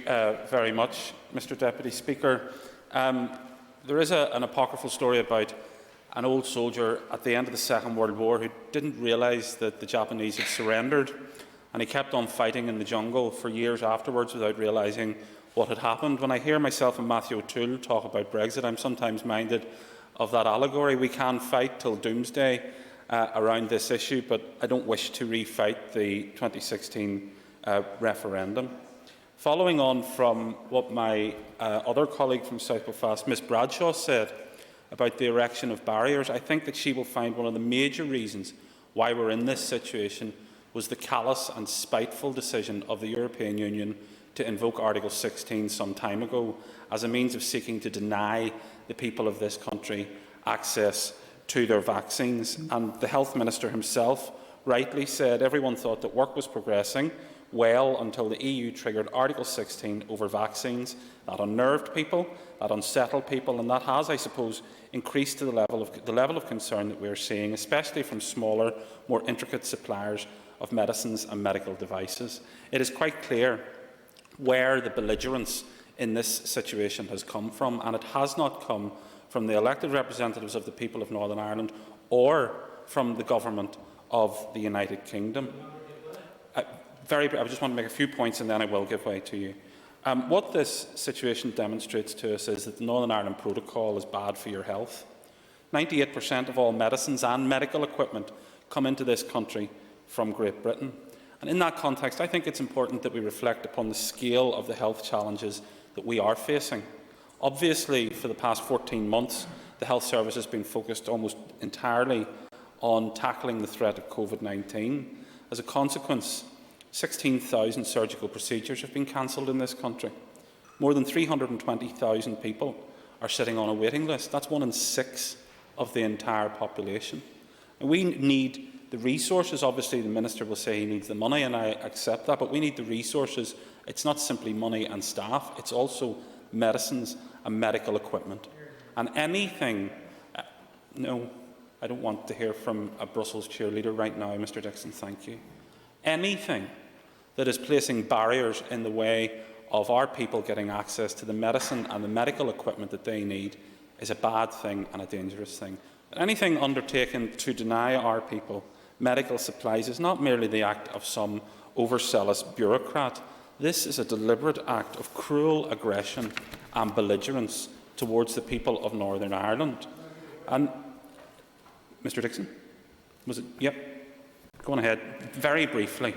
very much, Mr Deputy Speaker. There is an apocryphal story about an old soldier at the end of the Second World War who didn't realise that the Japanese had surrendered, and he kept on fighting in the jungle for years afterwards without realising what had happened. When I hear myself and Matthew O'Toole talk about Brexit, I'm sometimes minded of that allegory. We can fight till doomsday around this issue, but I don't wish to refight the 2016 referendum. Following on from what my other colleague from South Belfast, Ms Bradshaw, said about the erection of barriers, I think that she will find one of the major reasons why we're in this situation was the callous and spiteful decision of the European Union to invoke Article 16 some time ago as a means of seeking to deny the people of this country access to their vaccines. And the Health Minister himself rightly said everyone thought that work was progressing well until the EU triggered Article 16 over vaccines. That unnerved people, that unsettled people, and that has, I suppose, increased to the level of concern that we are seeing, especially from smaller, more intricate suppliers of medicines and medical devices. It is quite clear where the belligerence in this situation has come from, and it has not come from the elected representatives of the people of Northern Ireland or from the government of the United Kingdom. I just want to make a few points and then I will give way to you. What this situation demonstrates to us is that the Northern Ireland Protocol is bad for your health. 98% of all medicines and medical equipment come into this country from Great Britain. And in that context, I think it's important that we reflect upon the scale of the health challenges that we are facing. Obviously, for the past 14 months, the Health Service has been focused almost entirely on tackling the threat of COVID-19. As a consequence, 16,000 surgical procedures have been cancelled in this country. More than 320,000 people are sitting on a waiting list. That's 1 in 6 of the entire population. And we need the resources. Obviously, the Minister will say he needs the money, and I accept that, but we need the resources. It's not simply money and staff, it's also medicines and medical equipment. And anything... no, I don't want to hear from a Brussels cheerleader right now, Mr Dixon, thank you. Anything that is placing barriers in the way of our people getting access to the medicine and the medical equipment that they need is a bad thing and a dangerous thing. Anything undertaken to deny our people medical supplies is not merely the act of some overzealous bureaucrat. This is a deliberate act of cruel aggression and belligerence towards the people of Northern Ireland. And, Mr Dixon, was it? Yep. Go on ahead. Very briefly.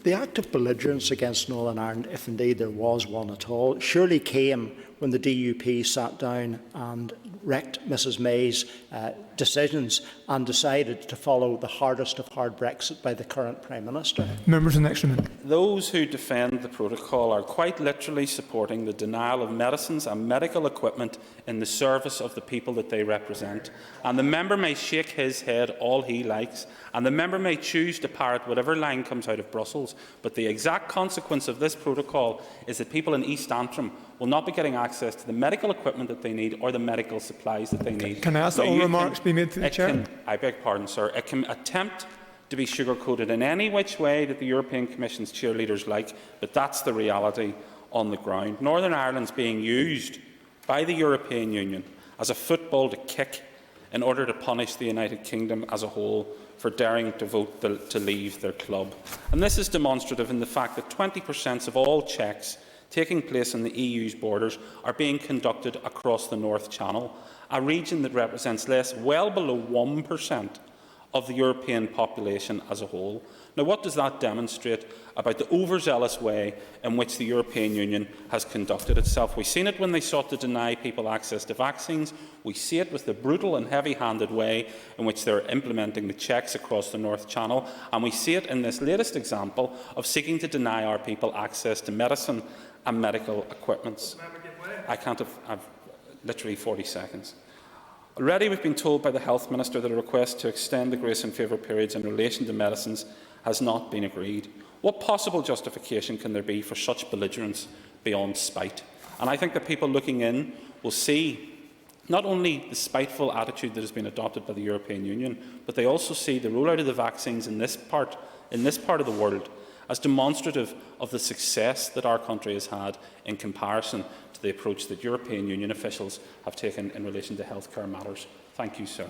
The act of belligerence against Northern Ireland, if indeed there was one at all, surely came when the DUP sat down and wrecked Mrs May's decisions and decided to follow the hardest of hard Brexit by the current Prime Minister. Members, the next minute. Those who defend the protocol are quite literally supporting the denial of medicines and medical equipment in the service of the people that they represent. And the member may shake his head all he likes, and the member may choose to parrot whatever line comes out of Brussels, but the exact consequence of this protocol is that people in East Antrim will not be getting access to the medical equipment that they need or the medical supplies that they need. Can I ask that all remarks be made to the Chair? I beg pardon, sir. It can attempt to be sugar-coated in any which way that the European Commission's cheerleaders like, but that's the reality on the ground. Northern Ireland's being used by the European Union as a football to kick in order to punish the United Kingdom as a whole for daring to vote to leave their club. And this is demonstrative in the fact that 20% of all checks taking place on the EU's borders are being conducted across the North Channel, a region that represents well below 1% of the European population as a whole. Now, what does that demonstrate about the overzealous way in which the European Union has conducted itself? We've seen it when they sought to deny people access to vaccines. We see it with the brutal and heavy-handed way in which they're implementing the checks across the North Channel, and we see it in this latest example of seeking to deny our people access to medicine and medical equipment. I've literally 40 seconds. Already we've been told by the Health Minister that a request to extend the grace and favour periods in relation to medicines has not been agreed. What possible justification can there be for such belligerence beyond spite? And I think that people looking in will see not only the spiteful attitude that has been adopted by the European Union, but they also see the rollout of the vaccines in this part in this part of the world as demonstrative of the success that our country has had in comparison to the approach that European Union officials have taken in relation to healthcare matters. Thank you, sir.